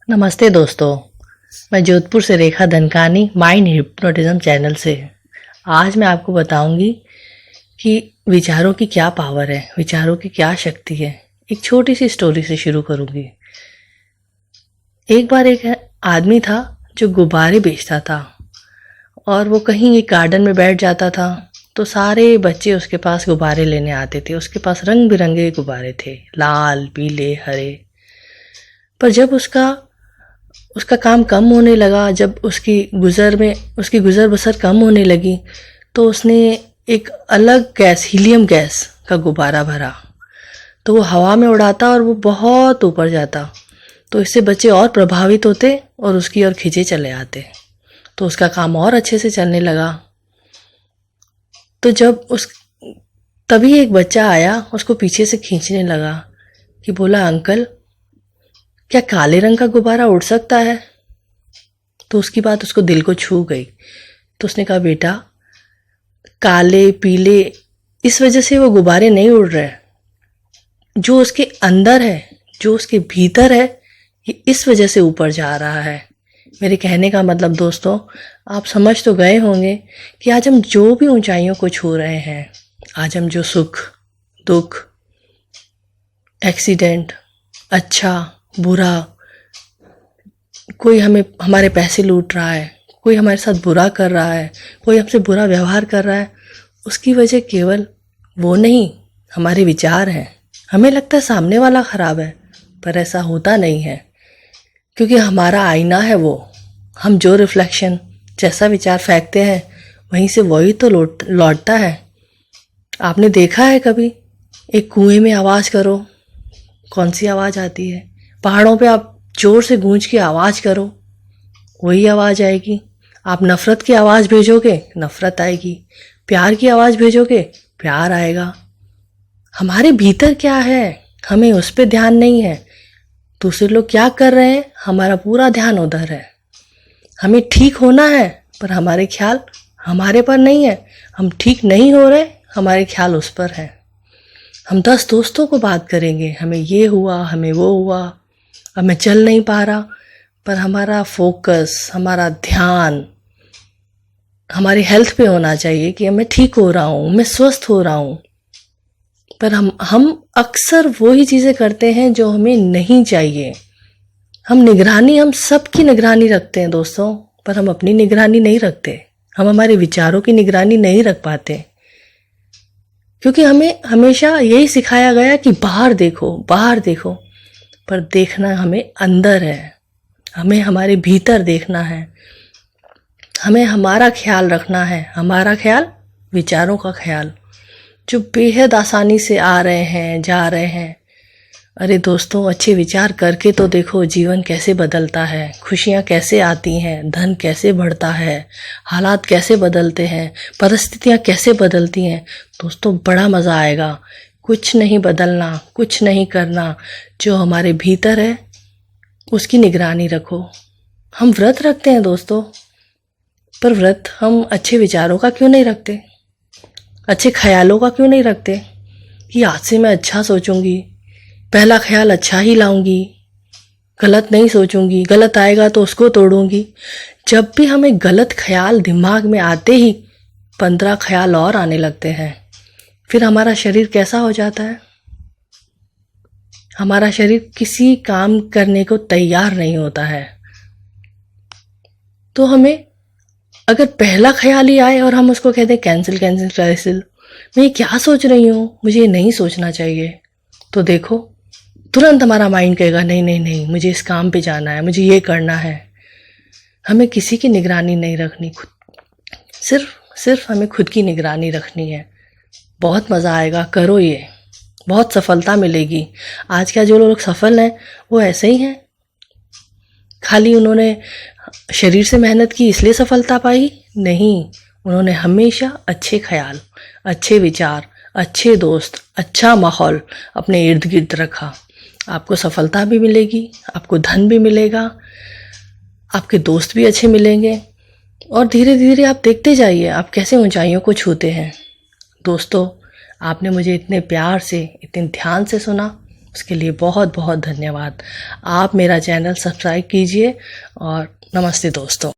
नमस्ते दोस्तों। मैं जोधपुर से रेखा धनकानी माइंड हिप्नोटिज्म चैनल से। आज मैं आपको बताऊंगी कि विचारों की क्या पावर है, विचारों की क्या शक्ति है। एक छोटी सी स्टोरी से शुरू करूंगी। एक बार एक आदमी था जो गुब्बारे बेचता था और वो कहीं एक गार्डन में बैठ जाता था तो सारे बच्चे उसके पास गुब्बारे लेने आते थे। उसके पास रंग बिरंगे गुब्बारे थे, लाल, पीले, हरे। पर जब उसका काम कम होने लगा, जब उसकी गुजर बसर कम होने लगी, तो उसने एक अलग गैस, हीलियम गैस का गुब्बारा भरा। तो वो हवा में उड़ाता और वो बहुत ऊपर जाता। तो इससे बच्चे और प्रभावित होते और उसकी ओर खींचे चले आते। तो उसका काम और अच्छे से चलने लगा। तो तभी एक बच्चा आया, उसको पीछे से खींचने लगा कि बोला, अंकल क्या काले रंग का गुब्बारा उड़ सकता है? तो उसकी बात उसको दिल को छू गई। तो उसने कहा, बेटा, काले पीले इस वजह से वो गुब्बारे नहीं उड़ रहे। जो उसके अंदर है, जो उसके भीतर है, ये इस वजह से ऊपर जा रहा है। मेरे कहने का मतलब दोस्तों, आप समझ तो गए होंगे कि आज हम जो भी ऊंचाइयों को छू रहे हैं, आज हम जो सुख, दुख, एक्सीडेंट, अच्छा बुरा, कोई हमारे पैसे लूट रहा है, कोई हमारे साथ बुरा कर रहा है, कोई हमसे बुरा व्यवहार कर रहा है, उसकी वजह केवल वो नहीं, हमारे विचार हैं। हमें लगता है सामने वाला खराब है, पर ऐसा होता नहीं है, क्योंकि हमारा आईना है वो। हम जो रिफ्लेक्शन, जैसा विचार फेंकते हैं, वहीं से वही तो लौटता है। आपने देखा है कभी एक कुएं में आवाज़ करो, कौन सी आवाज़ आती है? पहाड़ों पे आप जोर से गूंज के आवाज़ करो, वही आवाज़ आएगी। आप नफ़रत की आवाज़ भेजोगे, नफ़रत आएगी। प्यार की आवाज़ भेजोगे, प्यार आएगा। हमारे भीतर क्या है, हमें उस पर ध्यान नहीं है। दूसरे लोग क्या कर रहे हैं, हमारा पूरा ध्यान उधर है। हमें ठीक होना है, पर हमारे ख्याल हमारे पर नहीं है। हम ठीक नहीं हो रहे, हमारे ख्याल उस पर है। हम 10 दोस्तों को बात करेंगे, हमें ये हुआ, हमें वो हुआ, अब मैं चल नहीं पा रहा, पर हमारा फोकस, हमारा ध्यान हमारी हेल्थ पे होना चाहिए कि मैं ठीक हो रहा हूँ, मैं स्वस्थ हो रहा हूँ। पर हम अक्सर वही चीज़ें करते हैं जो हमें नहीं चाहिए। हम सबकी निगरानी रखते हैं दोस्तों, पर हम अपनी निगरानी नहीं रखते। हम हमारे विचारों की निगरानी नहीं रख पाते, क्योंकि हमें हमेशा यही सिखाया गया कि बाहर देखो, बाहर देखो। पर देखना हमें अंदर है, हमें हमारे भीतर देखना है। हमें हमारा ख्याल रखना है, हमारा ख्याल, विचारों का ख्याल, जो बेहद आसानी से आ रहे हैं, जा रहे हैं। अरे दोस्तों, अच्छे विचार करके तो देखो, जीवन कैसे बदलता है, खुशियाँ कैसे आती हैं, धन कैसे बढ़ता है, हालात कैसे बदलते हैं, परिस्थितियाँ कैसे बदलती हैं। दोस्तों, बड़ा मज़ा आएगा। कुछ नहीं बदलना, कुछ नहीं करना, जो हमारे भीतर है उसकी निगरानी रखो। हम व्रत रखते हैं दोस्तों, पर व्रत हम अच्छे विचारों का क्यों नहीं रखते, अच्छे ख्यालों का क्यों नहीं रखते कि आज से मैं अच्छा सोचूंगी, पहला ख्याल अच्छा ही लाऊंगी, गलत नहीं सोचूंगी, गलत आएगा तो उसको तोड़ूंगी। जब भी हमें गलत ख्याल दिमाग में आते ही 15 ख्याल और आने लगते हैं। फिर हमारा शरीर कैसा हो जाता है? हमारा शरीर किसी काम करने को तैयार नहीं होता है। तो हमें अगर पहला ख्याल ही आए और हम उसको कहते हैं कैंसिल कैंसिल कैंसिल, मैं ये क्या सोच रही हूँ, मुझे ये नहीं सोचना चाहिए, तो देखो तुरंत हमारा माइंड कहेगा, नहीं नहीं नहीं, मुझे इस काम पे जाना है, मुझे ये करना है। हमें किसी की निगरानी नहीं रखनी, सिर्फ हमें खुद की निगरानी रखनी है। बहुत मज़ा आएगा, करो ये, बहुत सफलता मिलेगी। आज का जो लोग सफल हैं वो ऐसे ही हैं, खाली उन्होंने शरीर से मेहनत की इसलिए सफलता पाई नहीं। उन्होंने हमेशा अच्छे ख्याल, अच्छे विचार, अच्छे दोस्त, अच्छा माहौल अपने इर्द गिर्द रखा। आपको सफलता भी मिलेगी, आपको धन भी मिलेगा, आपके दोस्त भी अच्छे मिलेंगे, और धीरे धीरे आप देखते जाइए आप कैसे ऊंचाइयों को छूते हैं। दोस्तों, आपने मुझे इतने प्यार से, इतने ध्यान से सुना, उसके लिए बहुत बहुत धन्यवाद। आप मेरा चैनल सब्सक्राइब कीजिए और नमस्ते दोस्तों।